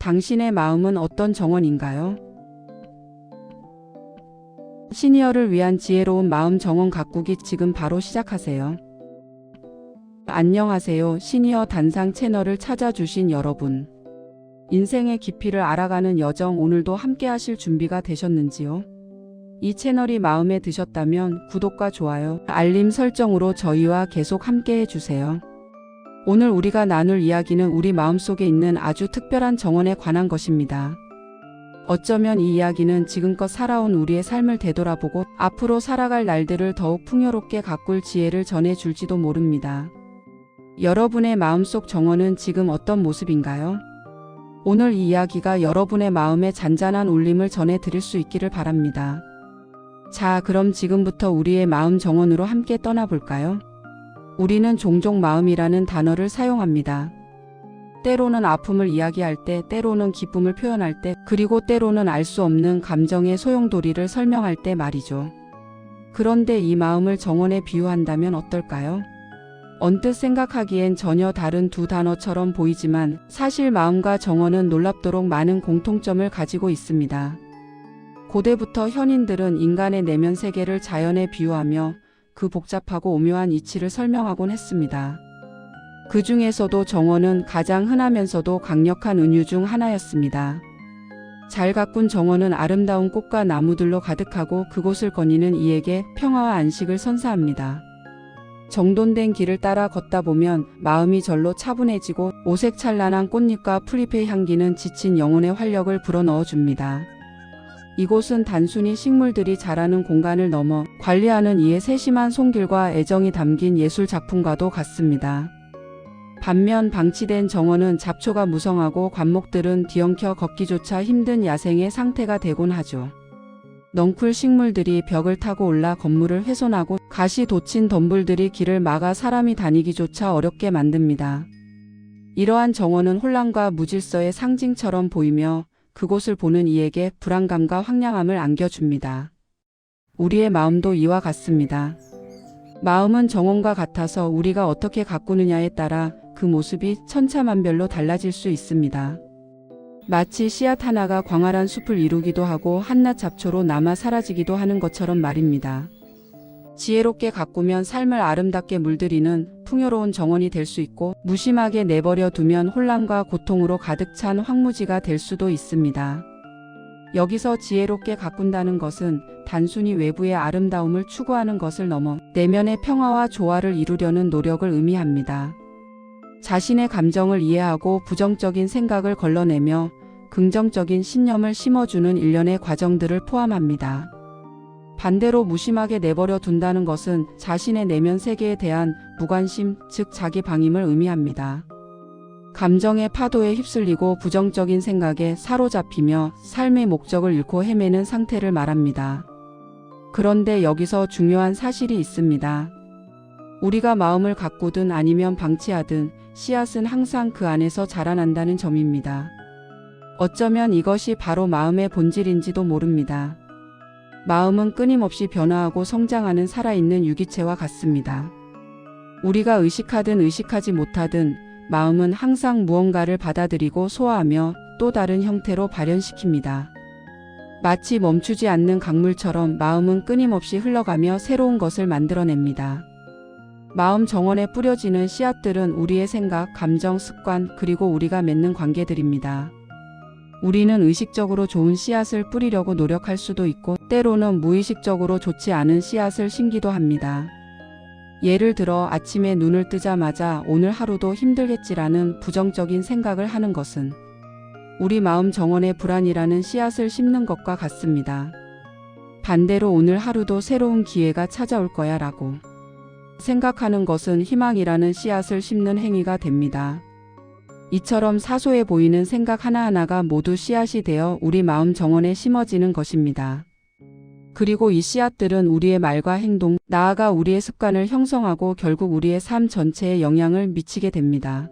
당신의 마음은 어떤 정원인가요? 시니어를 위한 지혜로운 마음 정원 가꾸기 지금 바로 시작하세요. 안녕하세요. 시니어 단상 채널을 찾아주신 여러분. 인생의 깊이를 알아가는 여정 오늘도 함께 하실 준비가 되셨는지요? 이 채널이 마음에 드셨다면 구독과 좋아요, 알림 설정으로 저희와 계속 함께 해주세요. 오늘 우리가 나눌 이야기는 우리 마음속에 있는 아주 특별한 정원에 관한 것입니다. 어쩌면 이 이야기는 지금껏 살아온 우리의 삶을 되돌아보고 앞으로 살아갈 날들을 더욱 풍요롭게 가꿀 지혜를 전해줄지도 모릅니다. 여러분의 마음속 정원은 지금 어떤 모습인가요? 오늘 이 이야기가 여러분의 마음에 잔잔한 울림을 전해드릴 수 있기를 바랍니다. 자, 그럼 지금부터 우리의 마음 정원으로 함께 떠나볼까요? 우리는 종종 마음이라는 단어를 사용합니다. 때로는 아픔을 이야기할 때, 때로는 기쁨을 표현할 때, 그리고 때로는 알 수 없는 감정의 소용돌이를 설명할 때 말이죠. 그런데 이 마음을 정원에 비유한다면 어떨까요? 언뜻 생각하기엔 전혀 다른 두 단어처럼 보이지만 사실 마음과 정원은 놀랍도록 많은 공통점을 가지고 있습니다. 고대부터 현인들은 인간의 내면 세계를 자연에 비유하며 그 복잡하고 오묘한 이치를 설명하곤 했습니다. 그 중에서도 정원은 가장 흔하면서도 강력한 은유 중 하나였습니다. 잘 가꾼 정원은 아름다운 꽃과 나무들로 가득하고 그곳을 거니는 이에게 평화와 안식을 선사합니다. 정돈된 길을 따라 걷다 보면 마음이 절로 차분해지고 오색찬란한 꽃잎과 풀잎의 향기는 지친 영혼의 활력을 불어넣어줍니다. 이곳은 단순히 식물들이 자라는 공간을 넘어 관리하는 이의 세심한 손길과 애정이 담긴 예술 작품과도 같습니다. 반면 방치된 정원은 잡초가 무성하고 관목들은 뒤엉켜 걷기조차 힘든 야생의 상태가 되곤 하죠. 넝쿨 식물들이 벽을 타고 올라 건물을 훼손하고 가시 돋친 덤불들이 길을 막아 사람이 다니기조차 어렵게 만듭니다. 이러한 정원은 혼란과 무질서의 상징처럼 보이며 그곳을 보는 이에게 불안감과 황량함을 안겨줍니다. 우리의 마음도 이와 같습니다. 마음은 정원과 같아서 우리가 어떻게 가꾸느냐에 따라 그 모습이 천차만별로 달라질 수 있습니다. 마치 씨앗 하나가 광활한 숲을 이루기도 하고 한낱 잡초로 남아 사라지기도 하는 것처럼 말입니다. 지혜롭게 가꾸면 삶을 아름답게 물들이는 풍요로운 정원이 될 수 있고 무심하게 내버려 두면 혼란과 고통으로 가득 찬 황무지가 될 수도 있습니다. 여기서 지혜롭게 가꾼다는 것은 단순히 외부의 아름다움을 추구하는 것을 넘어 내면의 평화와 조화를 이루려는 노력을 의미합니다. 자신의 감정을 이해하고 부정적인 생각을 걸러내며 긍정적인 신념을 심어주는 일련의 과정들을 포함합니다. 반대로 무심하게 내버려 둔다는 것은 자신의 내면 세계에 대한 무관심, 즉 자기 방임을 의미합니다. 감정의 파도에 휩쓸리고 부정적인 생각에 사로잡히며 삶의 목적을 잃고 헤매는 상태를 말합니다. 그런데 여기서 중요한 사실이 있습니다. 우리가 마음을 가꾸든 아니면 방치하든 씨앗은 항상 그 안에서 자라난다는 점입니다. 어쩌면 이것이 바로 마음의 본질인지도 모릅니다. 마음은 끊임없이 변화하고 성장하는 살아있는 유기체와 같습니다. 우리가 의식하든 의식하지 못하든 마음은 항상 무언가를 받아들이고 소화하며 또 다른 형태로 발현시킵니다. 마치 멈추지 않는 강물처럼 마음은 끊임없이 흘러가며 새로운 것을 만들어냅니다. 마음 정원에 뿌려지는 씨앗들은 우리의 생각, 감정, 습관, 그리고 우리가 맺는 관계들입니다. 우리는 의식적으로 좋은 씨앗을 뿌리려고 노력할 수도 있고 때로는 무의식적으로 좋지 않은 씨앗을 심기도 합니다. 예를 들어 아침에 눈을 뜨자마자 오늘 하루도 힘들겠지라는 부정적인 생각을 하는 것은 우리 마음 정원에 불안이라는 씨앗을 심는 것과 같습니다. 반대로 오늘 하루도 새로운 기회가 찾아올 거야 라고 생각하는 것은 희망이라는 씨앗을 심는 행위가 됩니다. 이처럼 사소해 보이는 생각 하나하나가 모두 씨앗이 되어 우리 마음 정원에 심어지는 것입니다. 그리고 이 씨앗들은 우리의 말과 행동, 나아가 우리의 습관을 형성하고 결국 우리의 삶 전체에 영향을 미치게 됩니다.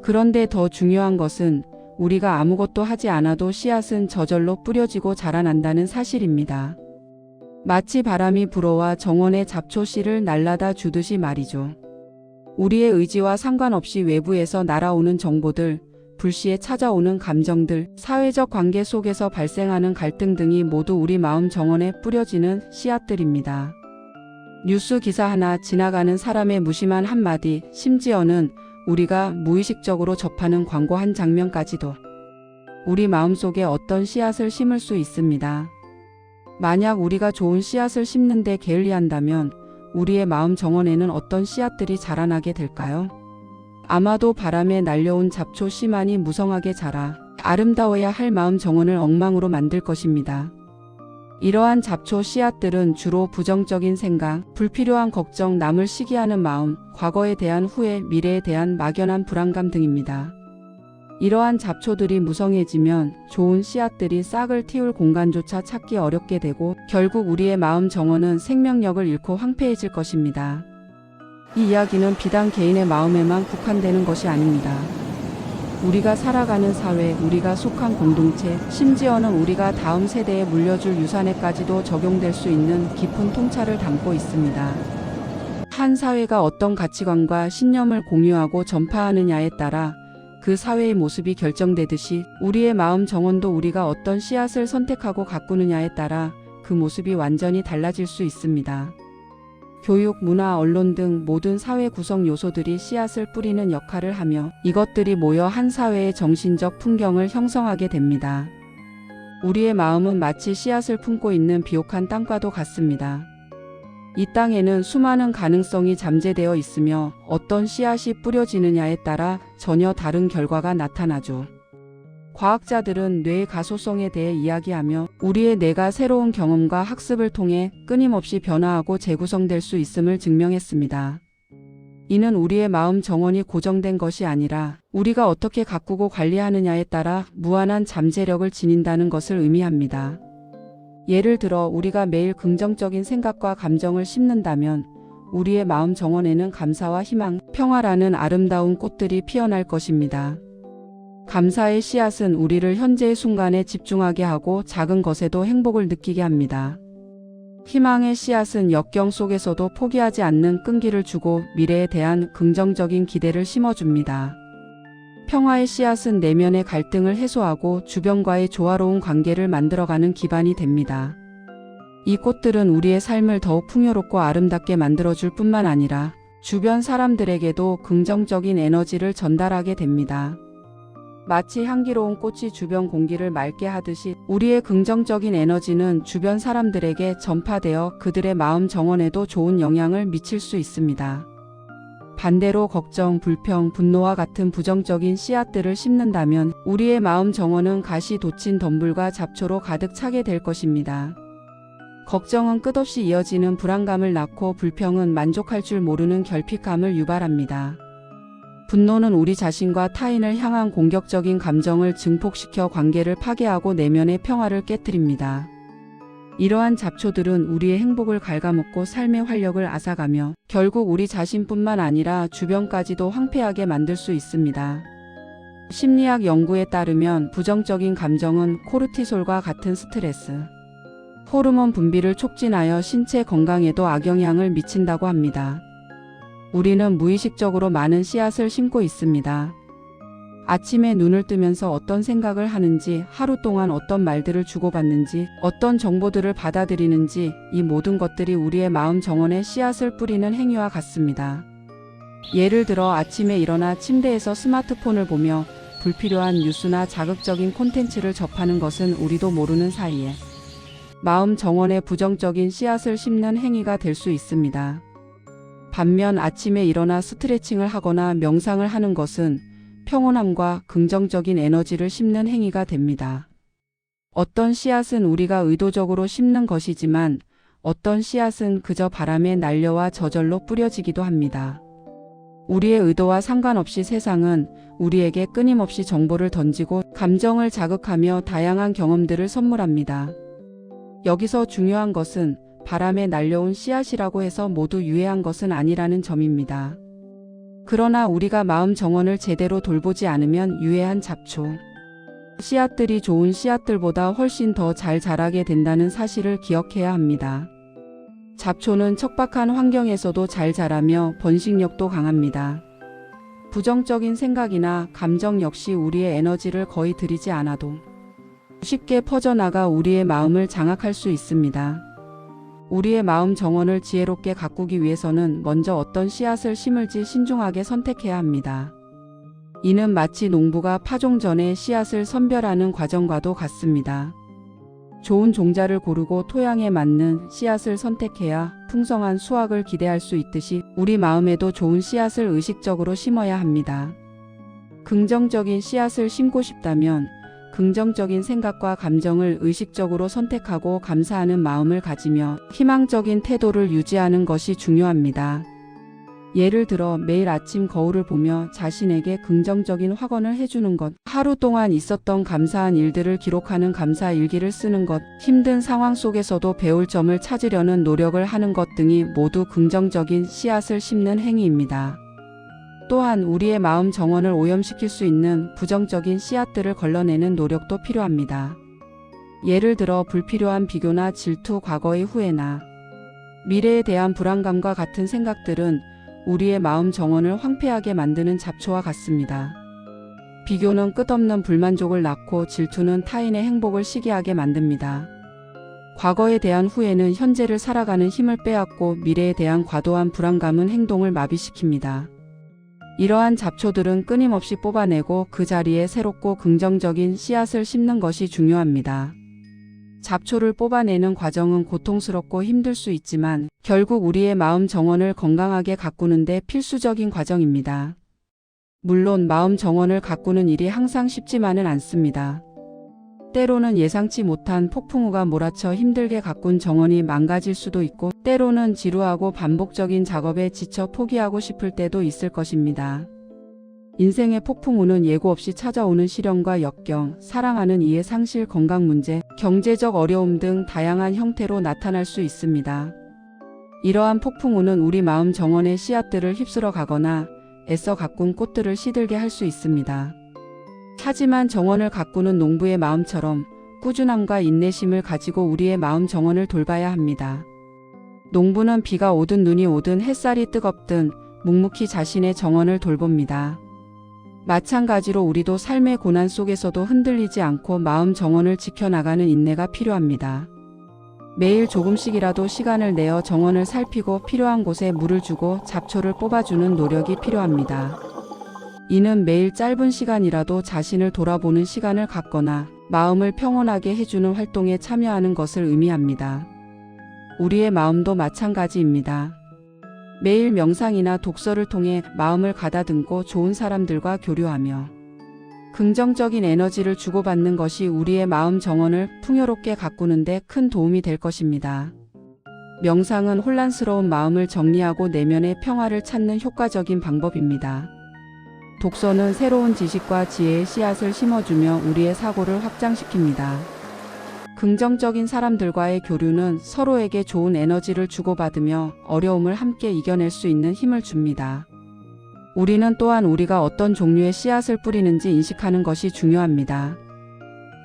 그런데 더 중요한 것은 우리가 아무것도 하지 않아도 씨앗은 저절로 뿌려지고 자라난다는 사실입니다. 마치 바람이 불어와 정원의 잡초 씨를 날라다 주듯이 말이죠. 우리의 의지와 상관없이 외부에서 날아오는 정보들, 불시에 찾아오는 감정들, 사회적 관계 속에서 발생하는 갈등 등이 모두 우리 마음 정원에 뿌려지는 씨앗들입니다. 뉴스 기사 하나, 지나가는 사람의 무심한 한마디, 심지어는 우리가 무의식적으로 접하는 광고 한 장면까지도 우리 마음속에 어떤 씨앗을 심을 수 있습니다. 만약 우리가 좋은 씨앗을 심는데 게을리한다면 우리의 마음 정원에는 어떤 씨앗들이 자라나게 될까요? 아마도 바람에 날려온 잡초 씨만이 무성하게 자라 아름다워야 할 마음 정원을 엉망으로 만들 것입니다. 이러한 잡초 씨앗들은 주로 부정적인 생각, 불필요한 걱정, 남을 시기하는 마음, 과거에 대한 후회, 미래에 대한 막연한 불안감 등입니다. 이러한 잡초들이 무성해지면 좋은 씨앗들이 싹을 틔울 공간조차 찾기 어렵게 되고 결국 우리의 마음 정원은 생명력을 잃고 황폐해질 것입니다. 이 이야기는 비단 개인의 마음에만 국한되는 것이 아닙니다. 우리가 살아가는 사회, 우리가 속한 공동체, 심지어는 우리가 다음 세대에 물려줄 유산에까지도 적용될 수 있는 깊은 통찰을 담고 있습니다. 한 사회가 어떤 가치관과 신념을 공유하고 전파하느냐에 따라 그 사회의 모습이 결정되듯이 우리의 마음 정원도 우리가 어떤 씨앗을 선택하고 가꾸느냐에 따라 그 모습이 완전히 달라질 수 있습니다. 교육, 문화, 언론 등 모든 사회 구성 요소들이 씨앗을 뿌리는 역할을 하며 이것들이 모여 한 사회의 정신적 풍경을 형성하게 됩니다. 우리의 마음은 마치 씨앗을 품고 있는 비옥한 땅과도 같습니다. 이 땅에는 수많은 가능성이 잠재되어 있으며 어떤 씨앗이 뿌려지느냐에 따라 전혀 다른 결과가 나타나죠. 과학자들은 뇌의 가소성에 대해 이야기하며 우리의 뇌가 새로운 경험과 학습을 통해 끊임없이 변화하고 재구성될 수 있음을 증명했습니다. 이는 우리의 마음 정원이 고정된 것이 아니라 우리가 어떻게 가꾸고 관리하느냐에 따라 무한한 잠재력을 지닌다는 것을 의미합니다. 예를 들어 우리가 매일 긍정적인 생각과 감정을 심는다면 우리의 마음 정원에는 감사와 희망, 평화라는 아름다운 꽃들이 피어날 것입니다. 감사의 씨앗은 우리를 현재의 순간에 집중하게 하고 작은 것에도 행복을 느끼게 합니다. 희망의 씨앗은 역경 속에서도 포기하지 않는 끈기를 주고 미래에 대한 긍정적인 기대를 심어줍니다. 평화의 씨앗은 내면의 갈등을 해소하고 주변과의 조화로운 관계를 만들어가는 기반이 됩니다. 이 꽃들은 우리의 삶을 더욱 풍요롭고 아름답게 만들어줄 뿐만 아니라 주변 사람들에게도 긍정적인 에너지를 전달하게 됩니다. 마치 향기로운 꽃이 주변 공기를 맑게 하듯이 우리의 긍정적인 에너지는 주변 사람들에게 전파되어 그들의 마음 정원에도 좋은 영향을 미칠 수 있습니다. 반대로 걱정, 불평, 분노와 같은 부정적인 씨앗들을 심는다면 우리의 마음 정원은 가시 돋친 덤불과 잡초로 가득 차게 될 것입니다. 걱정은 끝없이 이어지는 불안감을 낳고 불평은 만족할 줄 모르는 결핍감을 유발합니다. 분노는 우리 자신과 타인을 향한 공격적인 감정을 증폭시켜 관계를 파괴하고 내면의 평화를 깨뜨립니다. 이러한 잡초들은 우리의 행복을 갉아먹고 삶의 활력을 앗아가며 결국 우리 자신뿐만 아니라 주변까지도 황폐하게 만들 수 있습니다. 심리학 연구에 따르면 부정적인 감정은 코르티솔과 같은 스트레스, 호르몬 분비를 촉진하여 신체 건강에도 악영향을 미친다고 합니다. 우리는 무의식적으로 많은 씨앗을 심고 있습니다. 아침에 눈을 뜨면서 어떤 생각을 하는지, 하루 동안 어떤 말들을 주고받는지, 어떤 정보들을 받아들이는지 이 모든 것들이 우리의 마음 정원에 씨앗을 뿌리는 행위와 같습니다. 예를 들어 아침에 일어나 침대에서 스마트폰을 보며 불필요한 뉴스나 자극적인 콘텐츠를 접하는 것은 우리도 모르는 사이에 마음 정원에 부정적인 씨앗을 심는 행위가 될 수 있습니다. 반면 아침에 일어나 스트레칭을 하거나 명상을 하는 것은 평온함과 긍정적인 에너지를 심는 행위가 됩니다. 어떤 씨앗은 우리가 의도적으로 심는 것이지만 어떤 씨앗은 그저 바람에 날려와 저절로 뿌려지기도 합니다. 우리의 의도와 상관없이 세상은 우리에게 끊임없이 정보를 던지고 감정을 자극하며 다양한 경험들을 선물합니다. 여기서 중요한 것은 바람에 날려온 씨앗이라고 해서 모두 유해한 것은 아니라는 점입니다. 그러나 우리가 마음 정원을 제대로 돌보지 않으면 유해한 잡초, 씨앗들이 좋은 씨앗들보다 훨씬 더 잘 자라게 된다는 사실을 기억해야 합니다. 잡초는 척박한 환경에서도 잘 자라며 번식력도 강합니다. 부정적인 생각이나 감정 역시 우리의 에너지를 거의 들이지 않아도 쉽게 퍼져나가 우리의 마음을 장악할 수 있습니다. 우리의 마음 정원을 지혜롭게 가꾸기 위해서는 먼저 어떤 씨앗을 심을지 신중하게 선택해야 합니다. 이는 마치 농부가 파종 전에 씨앗을 선별하는 과정과도 같습니다. 좋은 종자를 고르고 토양에 맞는 씨앗을 선택해야 풍성한 수확을 기대할 수 있듯이 우리 마음에도 좋은 씨앗을 의식적으로 심어야 합니다. 긍정적인 씨앗을 심고 싶다면 긍정적인 생각과 감정을 의식적으로 선택하고 감사하는 마음을 가지며 희망적인 태도를 유지하는 것이 중요합니다. 예를 들어 매일 아침 거울을 보며 자신에게 긍정적인 확언을 해주는 것, 하루 동안 있었던 감사한 일들을 기록하는 감사 일기를 쓰는 것, 힘든 상황 속에서도 배울 점을 찾으려는 노력을 하는 것 등이 모두 긍정적인 씨앗을 심는 행위입니다. 또한 우리의 마음 정원을 오염시킬 수 있는 부정적인 씨앗들을 걸러내는 노력도 필요합니다. 예를 들어 불필요한 비교나 질투, 과거의 후회나 미래에 대한 불안감과 같은 생각들은 우리의 마음 정원을 황폐하게 만드는 잡초와 같습니다. 비교는 끝없는 불만족을 낳고 질투는 타인의 행복을 시기하게 만듭니다. 과거에 대한 후회는 현재를 살아가는 힘을 빼앗고 미래에 대한 과도한 불안감은 행동을 마비시킵니다. 이러한 잡초들은 끊임없이 뽑아내고 그 자리에 새롭고 긍정적인 씨앗을 심는 것이 중요합니다. 잡초를 뽑아내는 과정은 고통스럽고 힘들 수 있지만 결국 우리의 마음 정원을 건강하게 가꾸는 데 필수적인 과정입니다. 물론 마음 정원을 가꾸는 일이 항상 쉽지만은 않습니다. 때로는 예상치 못한 폭풍우가 몰아쳐 힘들게 가꾼 정원이 망가질 수도 있고 때로는 지루하고 반복적인 작업에 지쳐 포기하고 싶을 때도 있을 것입니다. 인생의 폭풍우는 예고 없이 찾아오는 시련과 역경, 사랑하는 이의 상실, 건강 문제, 경제적 어려움 등 다양한 형태로 나타날 수 있습니다. 이러한 폭풍우는 우리 마음 정원의 씨앗들을 휩쓸어 가거나 애써 가꾼 꽃들을 시들게 할 수 있습니다. 하지만 정원을 가꾸는 농부의 마음처럼 꾸준함과 인내심을 가지고 우리의 마음 정원을 돌봐야 합니다. 농부는 비가 오든 눈이 오든 햇살이 뜨겁든 묵묵히 자신의 정원을 돌봅니다. 마찬가지로 우리도 삶의 고난 속에서도 흔들리지 않고 마음 정원을 지켜나가는 인내가 필요합니다. 매일 조금씩이라도 시간을 내어 정원을 살피고 필요한 곳에 물을 주고 잡초를 뽑아주는 노력이 필요합니다. 이는 매일 짧은 시간이라도 자신을 돌아보는 시간을 갖거나 마음을 평온하게 해주는 활동에 참여하는 것을 의미합니다. 우리의 마음도 마찬가지입니다. 매일 명상이나 독서를 통해 마음을 가다듬고 좋은 사람들과 교류하며 긍정적인 에너지를 주고받는 것이 우리의 마음 정원을 풍요롭게 가꾸는 데 큰 도움이 될 것입니다. 명상은 혼란스러운 마음을 정리하고 내면의 평화를 찾는 효과적인 방법입니다. 독서는 새로운 지식과 지혜의 씨앗을 심어주며 우리의 사고를 확장시킵니다. 긍정적인 사람들과의 교류는 서로에게 좋은 에너지를 주고받으며 어려움을 함께 이겨낼 수 있는 힘을 줍니다. 우리는 또한 우리가 어떤 종류의 씨앗을 뿌리는지 인식하는 것이 중요합니다.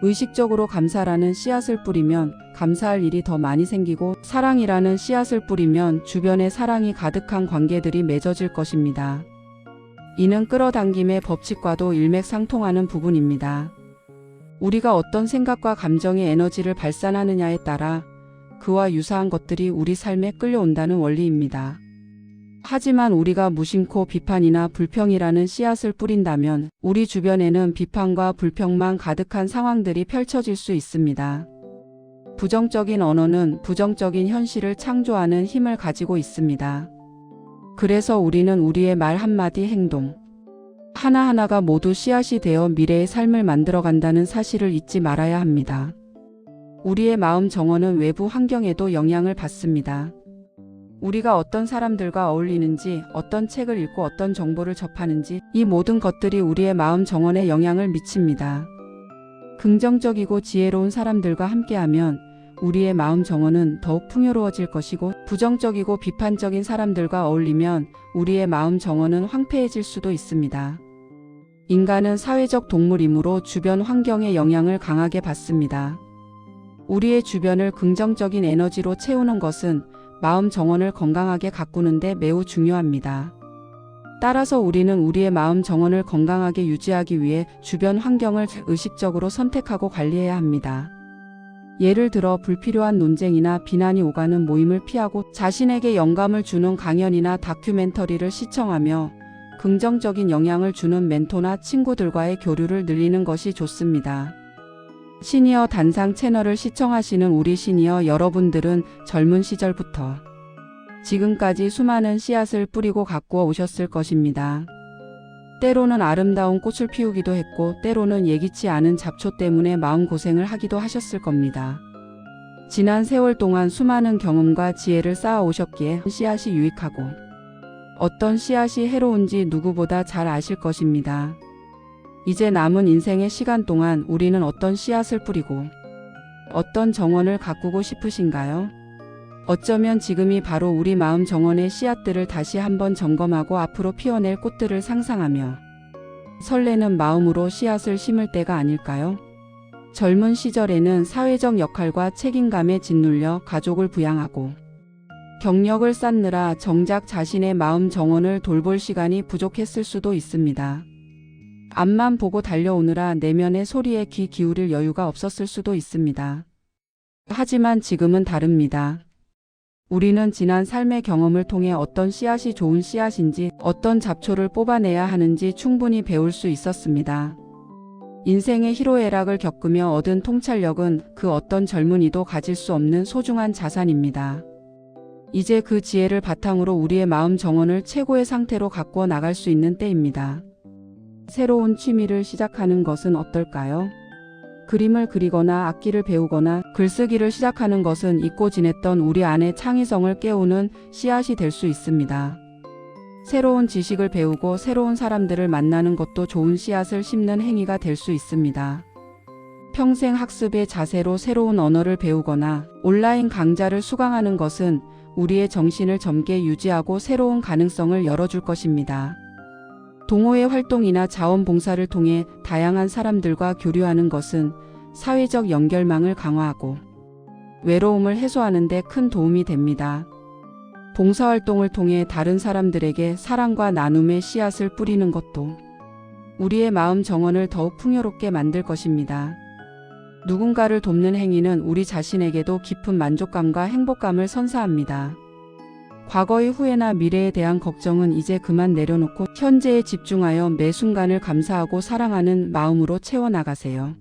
의식적으로 감사라는 씨앗을 뿌리면 감사할 일이 더 많이 생기고 사랑이라는 씨앗을 뿌리면 주변에 사랑이 가득한 관계들이 맺어질 것입니다. 이는 끌어당김의 법칙과도 일맥상통하는 부분입니다. 우리가 어떤 생각과 감정의 에너지를 발산하느냐에 따라 그와 유사한 것들이 우리 삶에 끌려온다는 원리입니다. 하지만 우리가 무심코 비판이나 불평이라는 씨앗을 뿌린다면 우리 주변에는 비판과 불평만 가득한 상황들이 펼쳐질 수 있습니다. 부정적인 언어는 부정적인 현실을 창조하는 힘을 가지고 있습니다. 그래서 우리는 우리의 말 한마디 행동 하나하나가 모두 씨앗이 되어 미래의 삶을 만들어간다는 사실을 잊지 말아야 합니다. 우리의 마음 정원은 외부 환경에도 영향을 받습니다. 우리가 어떤 사람들과 어울리는지, 어떤 책을 읽고 어떤 정보를 접하는지 이 모든 것들이 우리의 마음 정원에 영향을 미칩니다. 긍정적이고 지혜로운 사람들과 함께하면 우리의 마음 정원은 더욱 풍요로워질 것이고 부정적이고 비판적인 사람들과 어울리면 우리의 마음 정원은 황폐해질 수도 있습니다. 인간은 사회적 동물이므로 주변 환경의 영향을 강하게 받습니다. 우리의 주변을 긍정적인 에너지로 채우는 것은 마음 정원을 건강하게 가꾸는 데 매우 중요합니다. 따라서 우리는 우리의 마음 정원을 건강하게 유지하기 위해 주변 환경을 의식적으로 선택하고 관리해야 합니다. 예를 들어 불필요한 논쟁이나 비난이 오가는 모임을 피하고 자신에게 영감을 주는 강연이나 다큐멘터리를 시청하며 긍정적인 영향을 주는 멘토나 친구들과의 교류를 늘리는 것이 좋습니다. 시니어 단상 채널을 시청하시는 우리 시니어 여러분들은 젊은 시절부터 지금까지 수많은 씨앗을 뿌리고 가꾸어 오셨을 것입니다. 때로는 아름다운 꽃을 피우기도 했고 때로는 예기치 않은 잡초 때문에 마음고생을 하기도 하셨을 겁니다. 지난 세월 동안 수많은 경험과 지혜를 쌓아 오셨기에 씨앗이 유익하고 어떤 씨앗이 해로운지 누구보다 잘 아실 것입니다. 이제 남은 인생의 시간 동안 우리는 어떤 씨앗을 뿌리고 어떤 정원을 가꾸고 싶으신가요? 어쩌면 지금이 바로 우리 마음 정원의 씨앗들을 다시 한번 점검하고 앞으로 피어낼 꽃들을 상상하며 설레는 마음으로 씨앗을 심을 때가 아닐까요? 젊은 시절에는 사회적 역할과 책임감에 짓눌려 가족을 부양하고 경력을 쌓느라 정작 자신의 마음 정원을 돌볼 시간이 부족했을 수도 있습니다. 앞만 보고 달려오느라 내면의 소리에 귀 기울일 여유가 없었을 수도 있습니다. 하지만 지금은 다릅니다. 우리는 지난 삶의 경험을 통해 어떤 씨앗이 좋은 씨앗인지 어떤 잡초를 뽑아내야 하는지 충분히 배울 수 있었습니다. 인생의 희로애락을 겪으며 얻은 통찰력은 그 어떤 젊은이도 가질 수 없는 소중한 자산입니다. 이제 그 지혜를 바탕으로 우리의 마음 정원을 최고의 상태로 가꾸어 나갈 수 있는 때입니다. 새로운 취미를 시작하는 것은 어떨까요? 그림을 그리거나 악기를 배우거나 글쓰기를 시작하는 것은 잊고 지냈던 우리 안의 창의성을 깨우는 씨앗이 될 수 있습니다. 새로운 지식을 배우고 새로운 사람들을 만나는 것도 좋은 씨앗을 심는 행위가 될 수 있습니다. 평생 학습의 자세로 새로운 언어를 배우거나 온라인 강좌를 수강하는 것은 우리의 정신을 젊게 유지하고 새로운 가능성을 열어줄 것입니다. 동호회 활동이나 자원봉사를 통해 다양한 사람들과 교류하는 것은 사회적 연결망을 강화하고 외로움을 해소하는 데 큰 도움이 됩니다. 봉사활동을 통해 다른 사람들에게 사랑과 나눔의 씨앗을 뿌리는 것도 우리의 마음 정원을 더욱 풍요롭게 만들 것입니다. 누군가를 돕는 행위는 우리 자신에게도 깊은 만족감과 행복감을 선사합니다. 과거의 후회나 미래에 대한 걱정은 이제 그만 내려놓고 현재에 집중하여 매 순간을 감사하고 사랑하는 마음으로 채워나가세요.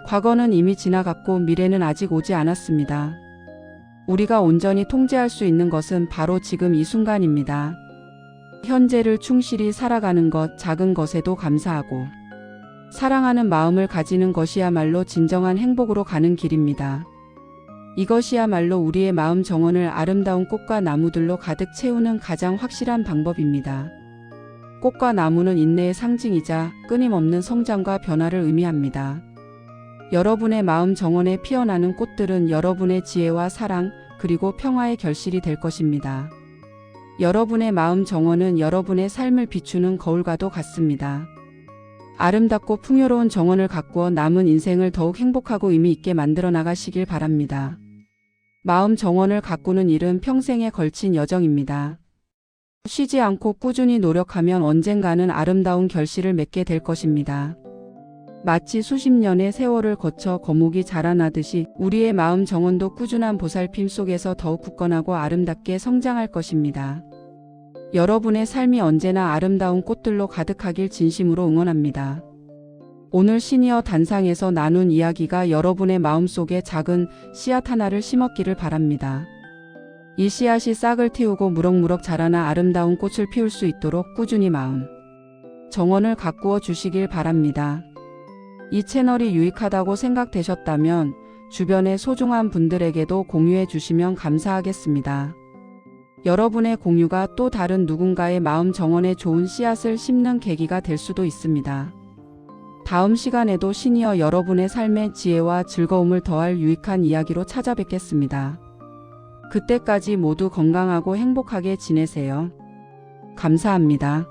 과거는 이미 지나갔고 미래는 아직 오지 않았습니다. 우리가 온전히 통제할 수 있는 것은 바로 지금 이 순간입니다. 현재를 충실히 살아가는 것, 작은 것에도 감사하고 사랑하는 마음을 가지는 것이야말로 진정한 행복으로 가는 길입니다. 이것이야말로 우리의 마음 정원을 아름다운 꽃과 나무들로 가득 채우는 가장 확실한 방법입니다. 꽃과 나무는 인내의 상징이자 끊임없는 성장과 변화를 의미합니다. 여러분의 마음 정원에 피어나는 꽃들은 여러분의 지혜와 사랑 그리고 평화의 결실이 될 것입니다. 여러분의 마음 정원은 여러분의 삶을 비추는 거울과도 같습니다. 아름답고 풍요로운 정원을 가꾸어 남은 인생을 더욱 행복하고 의미 있게 만들어 나가시길 바랍니다. 마음 정원을 가꾸는 일은 평생에 걸친 여정입니다. 쉬지 않고 꾸준히 노력하면 언젠가는 아름다운 결실을 맺게 될 것입니다. 마치 수십 년의 세월을 거쳐 거목이 자라나듯이 우리의 마음 정원도 꾸준한 보살핌 속에서 더욱 굳건하고 아름답게 성장할 것입니다. 여러분의 삶이 언제나 아름다운 꽃들로 가득하길 진심으로 응원합니다. 오늘 시니어 단상에서 나눈 이야기가 여러분의 마음속에 작은 씨앗 하나를 심었기를 바랍니다. 이 씨앗이 싹을 틔우고 무럭무럭 자라나 아름다운 꽃을 피울 수 있도록 꾸준히 마음 정원을 가꾸어 주시길 바랍니다. 이 채널이 유익하다고 생각되셨다면 주변의 소중한 분들에게도 공유해 주시면 감사하겠습니다. 여러분의 공유가 또 다른 누군가의 마음 정원에 좋은 씨앗을 심는 계기가 될 수도 있습니다. 다음 시간에도 시니어 여러분의 삶의 지혜와 즐거움을 더할 유익한 이야기로 찾아뵙겠습니다. 그때까지 모두 건강하고 행복하게 지내세요. 감사합니다.